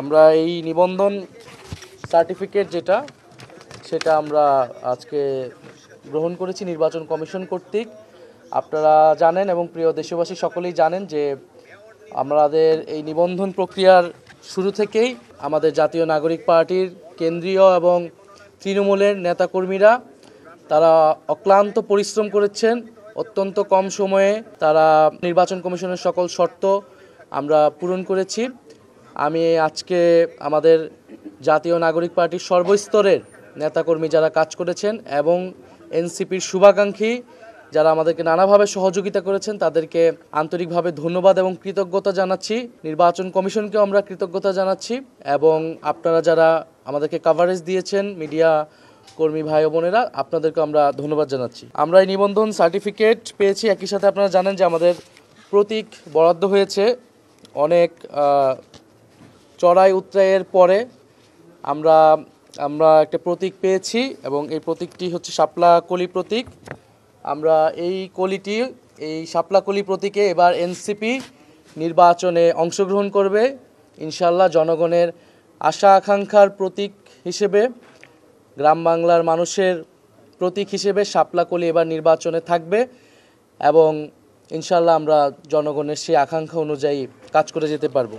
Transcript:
আমরা এই নিবন্ধন সার্টিফিকেট সেটা আমরা আজকে গ্রহণ করেছি নির্বাচন কমিশন কর্তৃক। আপনারা জানেন এবং প্রিয় দেশবাসী সকলেই জানেন যে আমাদের এই নিবন্ধন প্রক্রিয়ার শুরু থেকেই আমাদের জাতীয় নাগরিক পার্টির কেন্দ্রীয় এবং তৃণমূলের নেতাকর্মীরা তারা অক্লান্ত পরিশ্রম করেছেন। অত্যন্ত কম সময়ে তারা নির্বাচন কমিশনের সকল শর্ত আমরা পূরণ করেছি। আমি আজকে আমাদের জাতীয় নাগরিক পার্টির সর্বস্তরের নেতাকর্মী যারা কাজ করেছেন এবং এনসিপির শুভাকাঙ্ক্ষী যারা আমাদেরকে নানাভাবে সহযোগিতা করেছেন তাদেরকে আন্তরিকভাবে ধন্যবাদ এবং কৃতজ্ঞতা জানাচ্ছি। নির্বাচন কমিশনকেও আমরা কৃতজ্ঞতা জানাচ্ছি এবং আপনারা যারা আমাদেরকে কভারেজ দিয়েছেন মিডিয়া কর্মী ভাই ও বোনেরা, আপনাদেরকে আমরা ধন্যবাদ জানাচ্ছি। আমরা এই নিবন্ধন সার্টিফিকেট পেয়েছি, একই সাথে আপনারা জানেন যে আমাদের প্রতীক বরাদ্দ হয়েছে। অনেক চড়াই উতরাইয়ের পরে আমরা একটা প্রতীক পেয়েছি এবং এই প্রতীকটি হচ্ছে শাপলা কলি প্রতীক। আমরা এই শাপলা কলি প্রতীকে এবার এনসিপি নির্বাচনে অংশগ্রহণ করবে ইনশাল্লাহ। জনগণের আশা আকাঙ্ক্ষার প্রতীক হিসেবে, গ্রাম বাংলার মানুষের প্রতীক হিসেবে শাপলা কলি এবার নির্বাচনে থাকবে এবং ইনশাল্লাহ আমরা জনগণের সেই আকাঙ্ক্ষা অনুযায়ী কাজ করে যেতে পারবো।